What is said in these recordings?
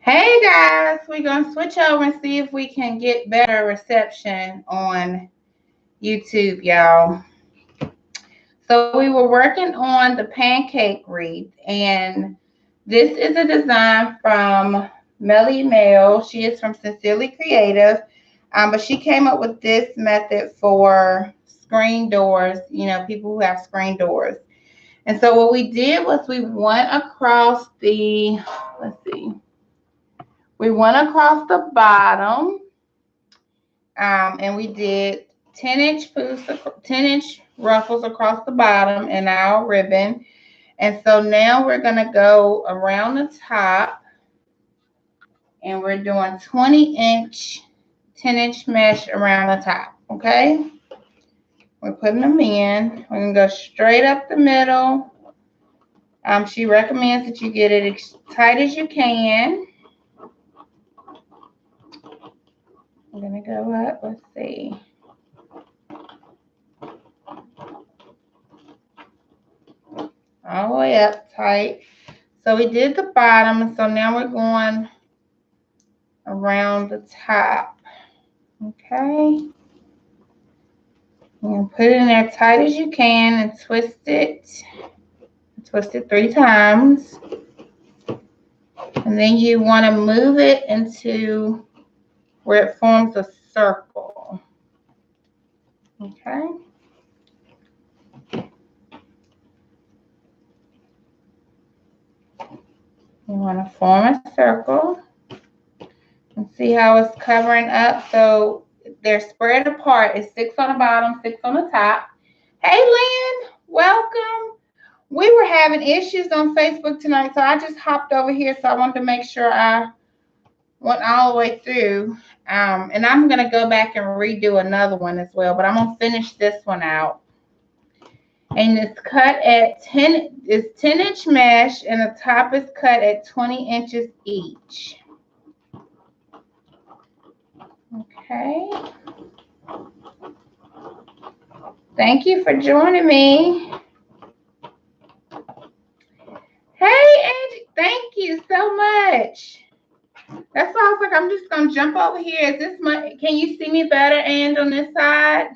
Hey guys, we're gonna switch over and see if we can get better reception on YouTube, y'all. So we were working on the pancake wreath, and this is a design from Melly Mel. She is from Sincerely Creative, but she came up with this method for screen doors. People who have screen doors. And so what we did was we went across the, let's see. We went across the bottom, and we did 10-inch ruffles across the bottom in our ribbon. And so now we're going to go around the top, and we're doing 20-inch, 10-inch mesh around the top, okay? We're putting them in. We're going to go straight up the middle. She recommends that you get it as tight as you can. I'm going to go up, let's see. All the way up tight. So we did the bottom, and so now we're going around the top. Okay. And put it in there tight as you can and twist it. Twist it 3 times. And then you want to move it into where it forms a circle. Okay. You want to form a circle. And see how it's covering up. So they're spread apart. It's 6 on the bottom, 6 on the top. Hey, Lynn, welcome. We were having issues on Facebook tonight, so I just hopped over here. So I wanted to make sure I went all the way through. And I'm going to go back and redo another one as well, but I'm going to finish this one out. And it's cut at 10, it's 10-inch mesh, and the top is cut at 20 inches each. Okay. Thank you for joining me. Hey, Angie, thank you so much. That's why I was like, I'm just going to jump over here. Is this my, can you see me better, and on this side?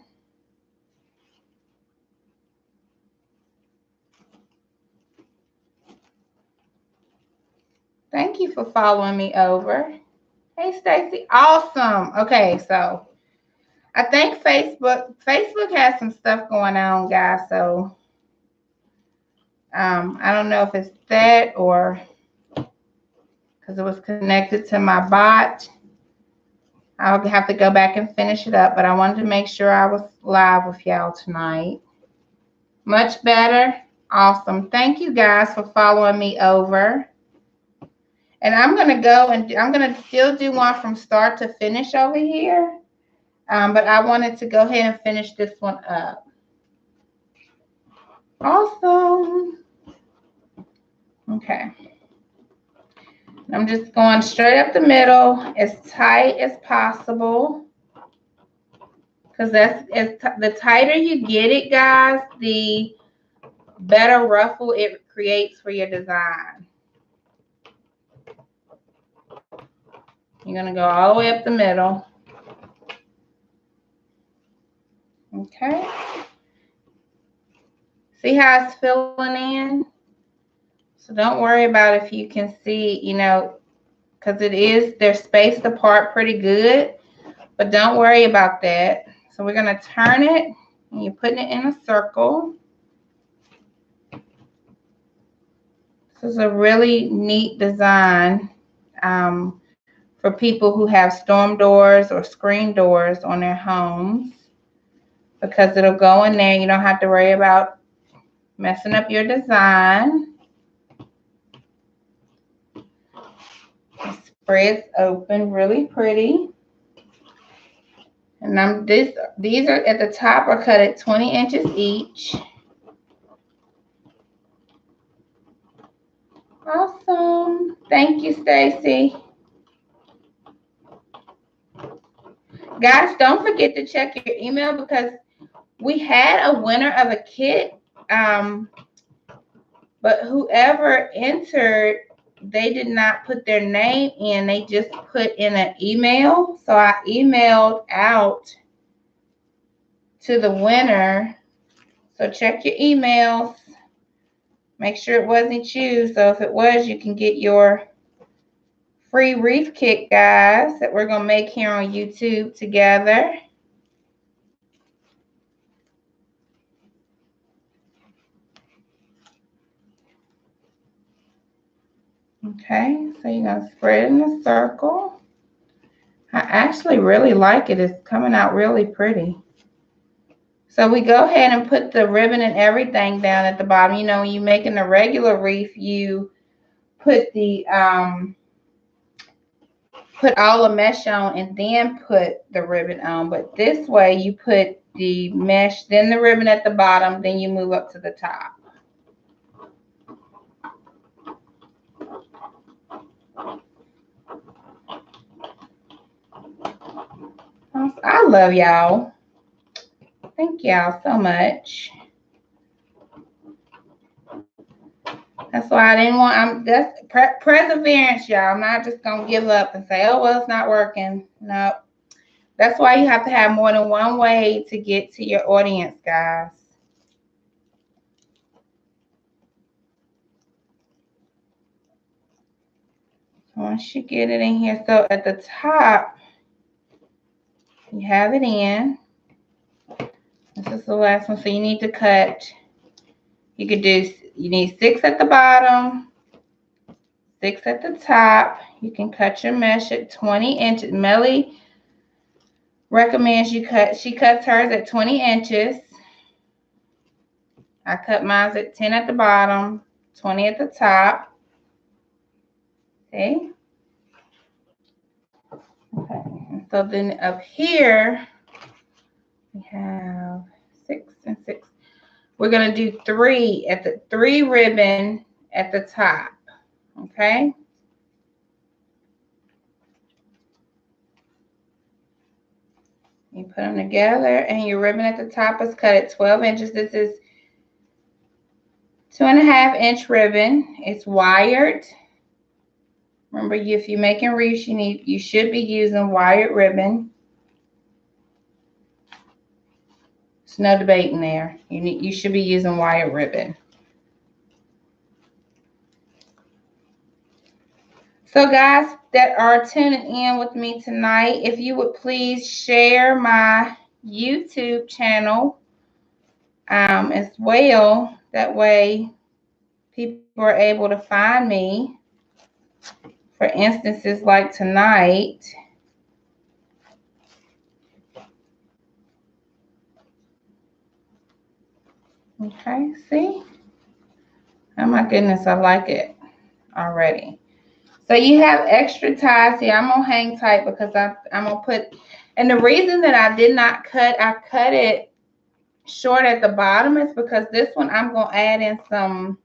Thank you for following me over. Hey, Stacy. Awesome. Okay, so I think Facebook has some stuff going on, guys. So I don't know if it's that or because it was connected to my bot. I'll have to go back and finish it up, but I wanted to make sure I was live with y'all tonight. Much better. Awesome. Thank you guys for following me over. And I'm going to go and I'm going to still do one from start to finish over here. But I wanted to go ahead and finish this one up. Awesome. Okay. I'm just going straight up the middle, as tight as possible. Because the tighter you get it, guys, the better ruffle it creates for your design. You're going to go all the way up the middle. Okay. See how it's filling in? So don't worry about if you can see, because they're spaced apart pretty good. But don't worry about that. So we're going to turn it, and you're putting it in a circle. This is a really neat design for people who have storm doors or screen doors on their homes, because it'll go in there. You don't have to worry about messing up your design. It spreads open really pretty. And these are at the top are cut at 20 inches each. Awesome. Thank you, Stacy. Guys, don't forget to check your email, because we had a winner of a kit, but whoever entered they did not put their name in. They just put in an email. So I emailed out to the winner. So check your emails. Make sure it wasn't you. So if it was, you can get your free wreath kit, guys, that we're going to make here on YouTube together. Okay, so you're going to spread in a circle. I actually really like it. It's coming out really pretty. So we go ahead and put the ribbon and everything down at the bottom. You know, when you're making a regular wreath, you put the put all the mesh on and then put the ribbon on. But this way you put the mesh, then the ribbon at the bottom, then you move up to the top. I love y'all. Thank y'all so much. That's why I didn't want, that's perseverance, y'all. I'm not just going to give up and say, oh, well, it's not working. No. That's why you have to have more than one way to get to your audience, guys. So once you get it in here, so at the top, you have it in. This is the last one, so you need to cut. You need 6 at the bottom, 6 at the top. You can cut your mesh at 20 inches. Melly recommends she cuts hers at 20 inches. I cut mine at 10 at the bottom, 20 at the top. Okay. Okay. So then up here, we have 6 and 6. We're going to do 3 at the 3 ribbon at the top. Okay. You put them together and your ribbon at the top is cut at 12 inches. This is 2.5-inch ribbon. It's wired. Remember, if you're making wreaths, you should be using wired ribbon. There's no debating there. You should be using wired ribbon. So guys that are tuning in with me tonight, if you would please share my YouTube channel as well. That way people are able to find me for instances like tonight. Okay, see? Oh my goodness, I like it already. So you have extra ties here. I'm gonna hang tight because I'm gonna put, and the reason that I did not cut, I cut it short at the bottom is because this one I'm gonna add in some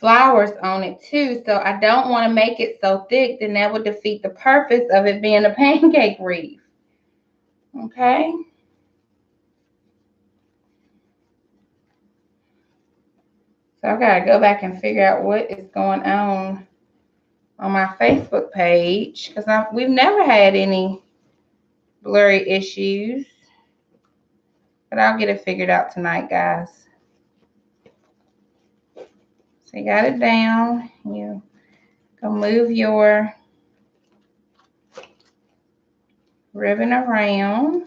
flowers on it too. So I don't want to make it so thick, then that would defeat the purpose of it being a pancake wreath. Okay. So I gotta go back and figure out what is going on my Facebook page, because we've never had any blurry issues. But I'll get it figured out tonight, guys. So you got it down. You go move your ribbon around.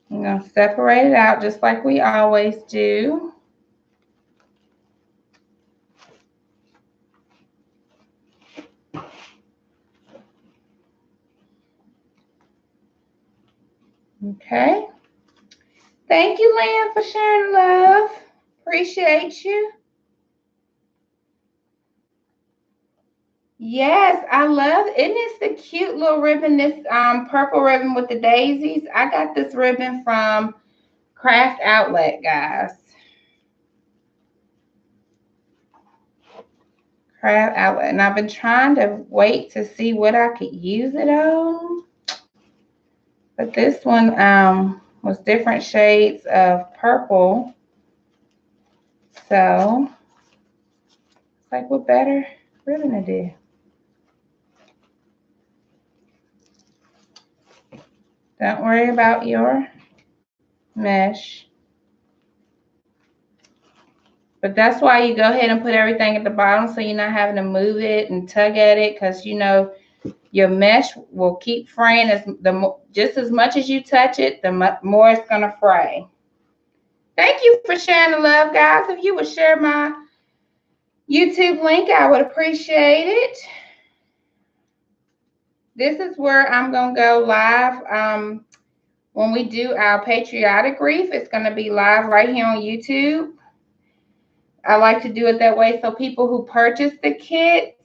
You're going to separate it out just like we always do. Okay. Thank you, Lynn, for sharing love. Appreciate you. Yes, I love it. Isn't this the cute little ribbon, this purple ribbon with the daisies? I got this ribbon from Craft Outlet, guys. Craft Outlet. And I've been trying to wait to see what I could use it on. But this one was different shades of purple. So, it's like, what better ribbon to do? Don't worry about your mesh. But that's why you go ahead and put everything at the bottom so you're not having to move it and tug at it, because you know your mesh will keep fraying just as much as you touch it, the more it's going to fray. Thank you for sharing the love, guys. If you would share my YouTube link, I would appreciate it. This is where I'm going to go live. When we do our patriotic wreath, it's going to be live right here on YouTube. I like to do it that way so people who purchase the kits,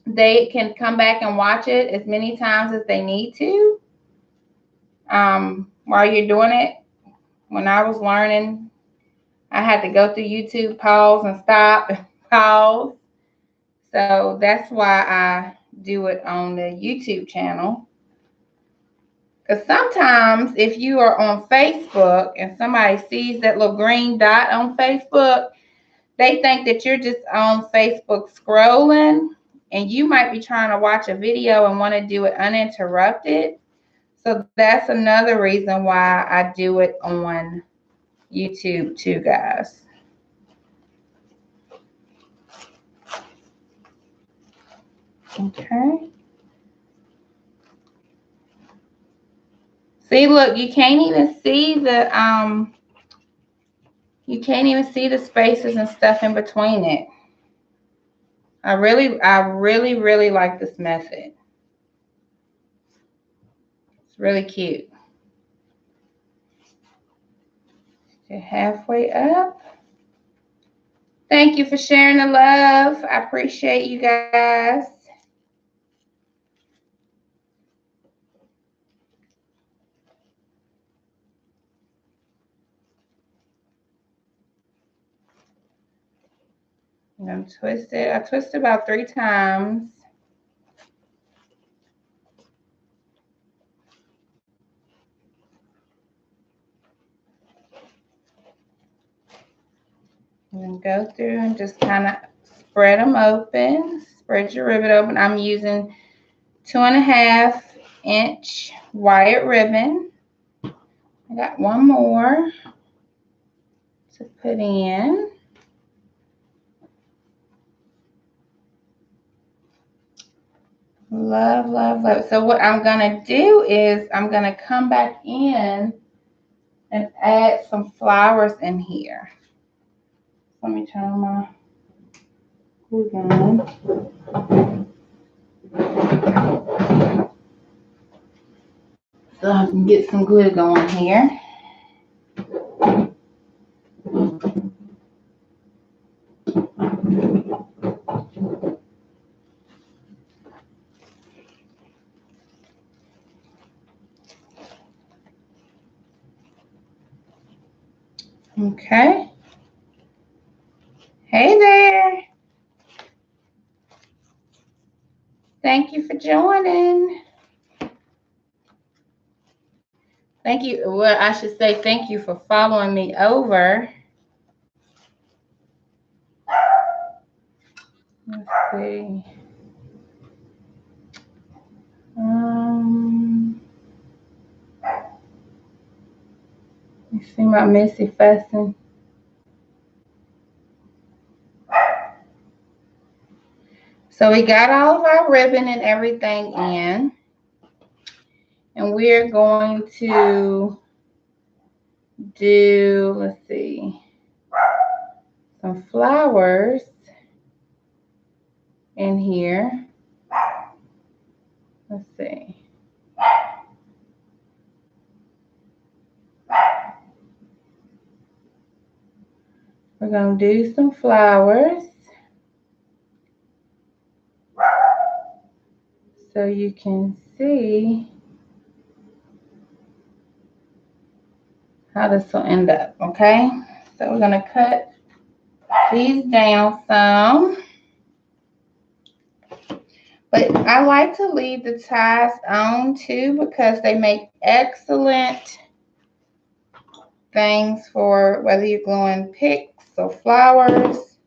they can come back and watch it as many times as they need to. While you're doing it, when I was learning, I had to go through YouTube, pause and stop, pause. So that's why I do it on the YouTube channel. Because sometimes if you are on Facebook and somebody sees that little green dot on Facebook, they think that you're just on Facebook scrolling, and you might be trying to watch a video and want to do it uninterrupted. So that's another reason why I do it on YouTube too, guys. Okay. See, look, you can't even see the spaces and stuff in between it. I really like this method. It's really cute. You're halfway up. Thank you for sharing the love. I appreciate you guys. I'm going to twist it. I twist it about 3 times. And then go through and just kind of spread them open. Spread your ribbon open. I'm using 2.5 inch wire ribbon. I got one more to put in. Love, love, love. So what I'm going to do is I'm going to come back in and add some flowers in here. Let me turn my glue gun so I can get some glue going here. Okay. Hey there. Thank you for joining. Thank you. Well, I should say thank you for following me over. Let's see. You see my Missy fussing. So we got all of our ribbon and everything in. And we're going to do, let's see, some flowers in here. Let's see. We're going to do some flowers so you can see how this will end up, okay? So we're going to cut these down some. But I like to leave the ties on too because they make excellent things for whether you're gluing picks or flowers,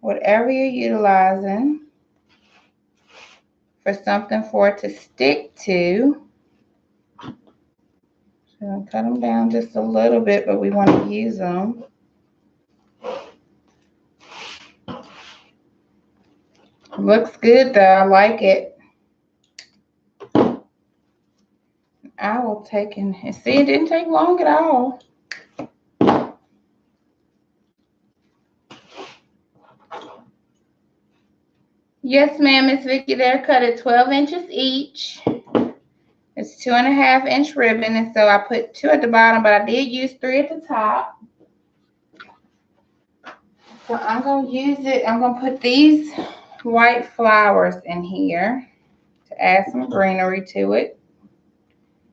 whatever you're utilizing for something for it to stick to. So I'm going to cut them down just a little bit, but we want to use them. Looks good though, I like it. I will take and see, it didn't take long at all. Yes, ma'am, Miss Vicky, they're cut at 12 inches each. It's 2.5-inch ribbon, and so I put 2 at the bottom, but I did use 3 at the top. So I'm going to use it. I'm going to put these white flowers in here to add some greenery to it,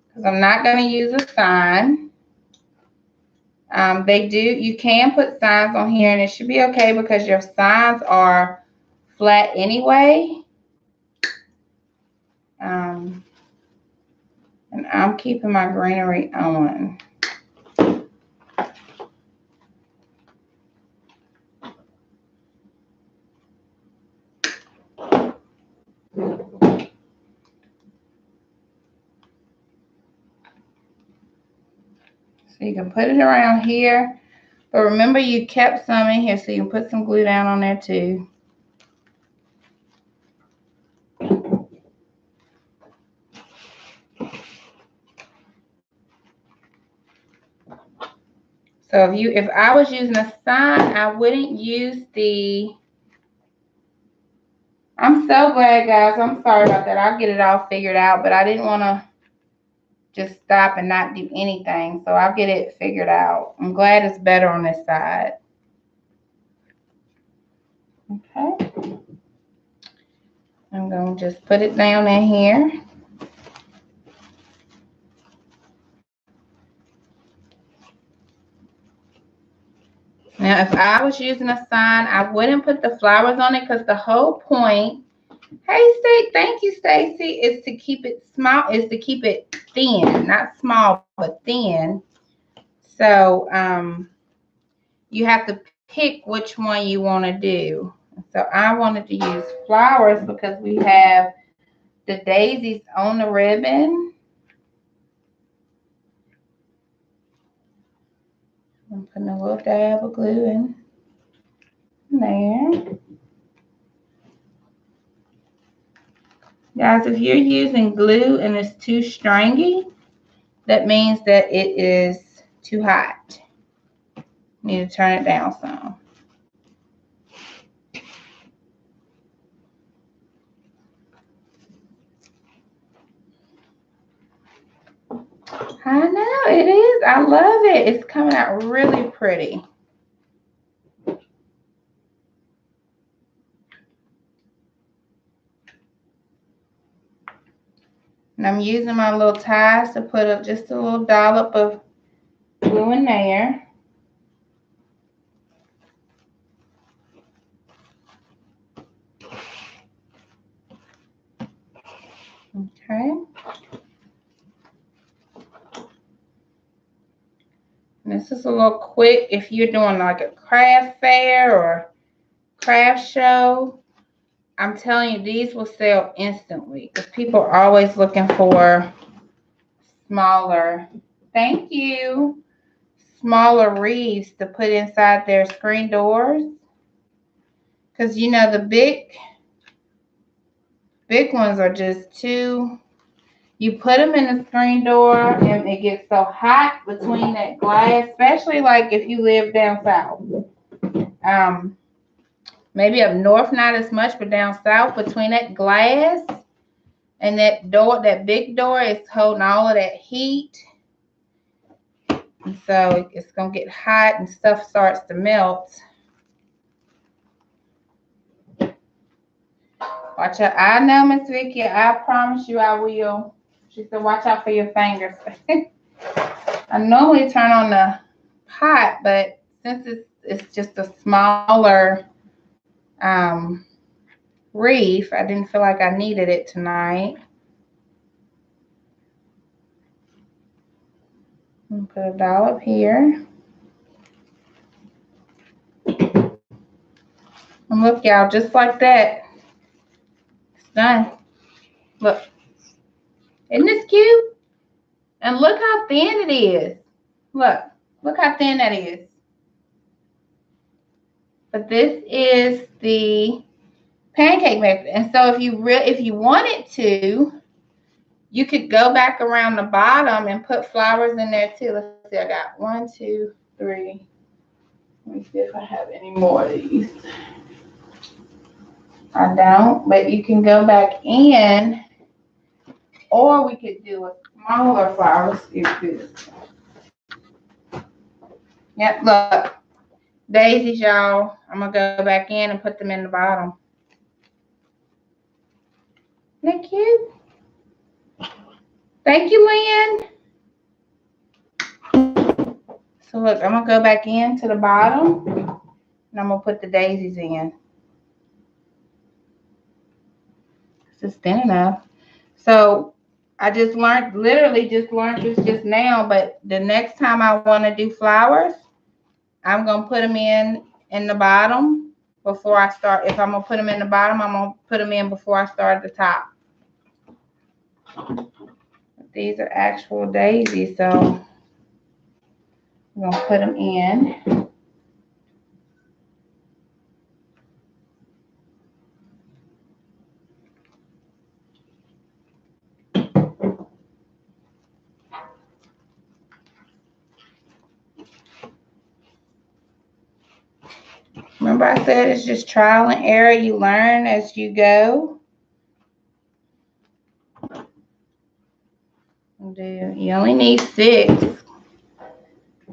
because I'm not going to use a sign. You can put signs on here, and it should be okay because your signs are flat anyway. And I'm keeping my greenery on. So you can put it around here, but remember you kept some in here, so you can put some glue down on there too. So if I was using a sign, I wouldn't use the. I'm so glad, guys. I'm sorry about that. I'll get it all figured out, but I didn't want to just stop and not do anything, so I'll get it figured out. I'm glad it's better on this side. Okay. I'm going to just put it down in here. Now, if I was using a sign, I wouldn't put the flowers on it, because the whole point, hey, thank you, Stacy, is to keep it small, is to keep it thin, not small, but thin. So you have to pick which one you want to do. So I wanted to use flowers because we have the daisies on the ribbon. I'm putting a little dab of glue in there. Guys, if you're using glue and it's too stringy, that means that it is too hot. You need to turn it down some. I know, it is. I love it. It's coming out really pretty. And I'm using my little ties to put just a little dollop of glue in there. Okay. And this is a little quick if you're doing like a craft fair or craft show. I'm telling you, these will sell instantly because people are always looking for smaller, thank you, smaller wreaths to put inside their screen doors. Because, you know, the big ones are just too, you put them in the screen door and it gets so hot between that glass, especially like if you live down south. Maybe up north, not as much, but down south, between that glass and that door, that big door is holding all of that heat. And so it's going to get hot and stuff starts to melt. Watch out. I know, Miss Vicky, I promise you I will. She said, watch out for your fingers. I normally turn on the pot, but since it's just a smaller wreath, I didn't feel like I needed it tonight. And put a dollop here. And look, y'all, just like that. It's done. Look. Isn't this cute? And look how thin it is. Look how thin that is. But this is the pancake method. And so if you wanted to, you could go back around the bottom and put flowers in there too. Let's see, I got 1, 2, 3. Let me see if I have any more of these. I don't, but you can go back in, or we could do a smaller flower. Let's do this. Yep, look. Daisies, y'all. I'm going to go back in and put them in the bottom. Isn't that cute? Thank you, Lynn. So look, I'm going to go back into the bottom, and I'm going to put the daisies in. It's just thin enough. So I just literally just learned this just now, but the next time I want to do flowers, I'm going to put them in the bottom before I start. If I'm going to put them in the bottom, I'm going to put them in before I start at the top. These are actual daisies, so I'm going to put them in. Remember I said it's just trial and error. You learn as you go. You only need 6.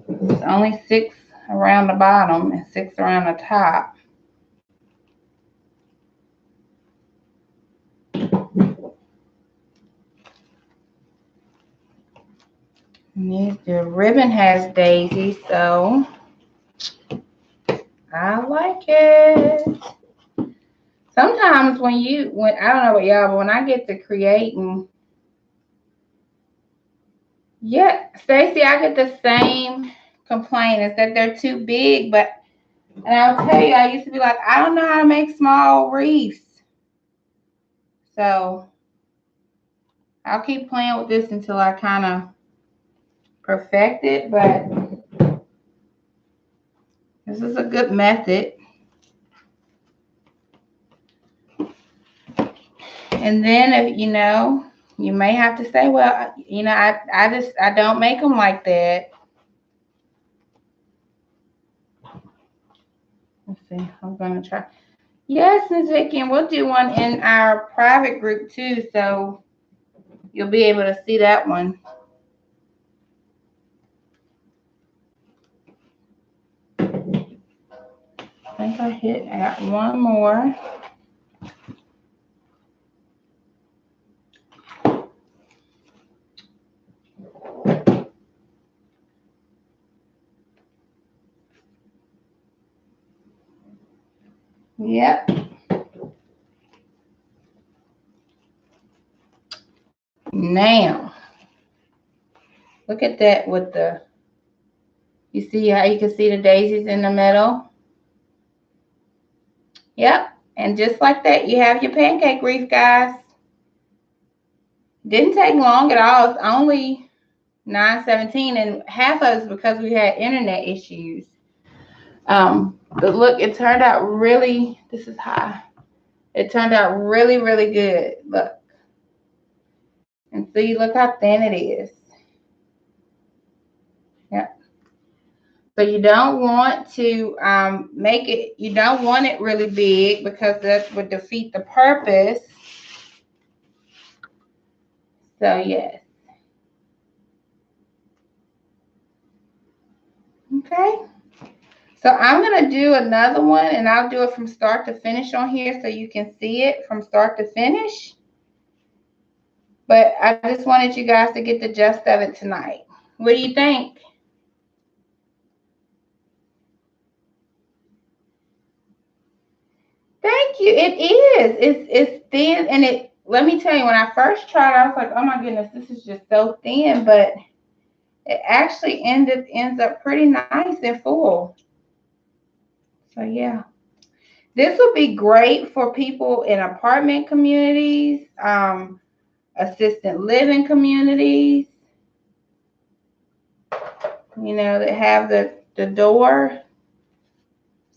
It's only 6 around the bottom and 6 around the top. And the ribbon has daisies, so I like it. Sometimes when I don't know about y'all, but when I get to creating, yeah, Stacy, I get the same complaint is that they're too big, and I'll tell you, I used to be like, I don't know how to make small wreaths. So I'll keep playing with this until I kind of perfect it, but this is a good method. And then if you may have to say, well, I don't make them like that. Let's see, I'm gonna try. Yes, Ms. Vicky, and we'll do one in our private group too, so you'll be able to see that one. I think I got one more. Yep. Now, look at that with you see how you can see the daisies in the middle? Yep. And just like that, you have your pancake wreath, guys. Didn't take long at all. It's only 9:17, and half of it's because we had internet issues. But look, it turned out really, this is high. It turned out really, really good. Look. And see, look how thin it is. Yeah. So you don't want to you don't want it really big because that would defeat the purpose. So yes. Okay. So I'm going to do another one, and I'll do it from start to finish on here so you can see it from start to finish. But I just wanted you guys to get the gist of it tonight. What do you think? Thank you. It is. It's thin, and let me tell you, when I first tried, I was like, oh my goodness, this is just so thin, but it actually ends up pretty nice and full. So yeah. This will be great for people in apartment communities, assisted living communities, that have the door.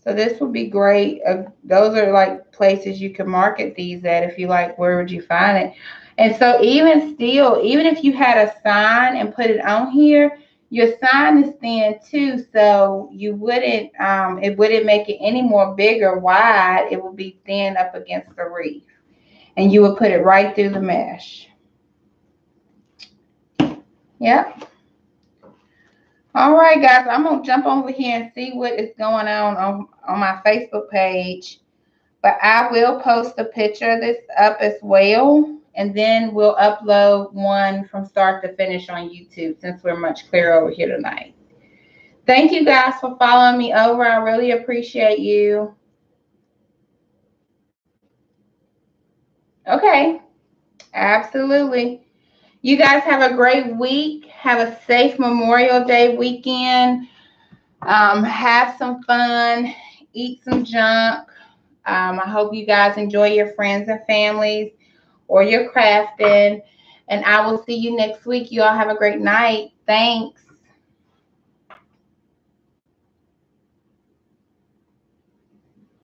So this would be great. Those are like places you can market these at if you like, where would you find it? And so even still, even if you had a sign and put it on here, your sign is thin too, so you wouldn't, it wouldn't make it any more big or wide. It would be thin up against the wreath. And you would put it right through the mesh. Yep. All right, guys, I'm going to jump over here and see what is going on my Facebook page. But I will post a picture of this up as well. And then we'll upload one from start to finish on YouTube since we're much clearer over here tonight. Thank you guys for following me over. I really appreciate you. Okay, absolutely. You guys have a great week. Have a safe Memorial Day weekend. Have some fun. Eat some junk. I hope you guys enjoy your friends and families or your crafting. And I will see you next week. You all have a great night. Thanks.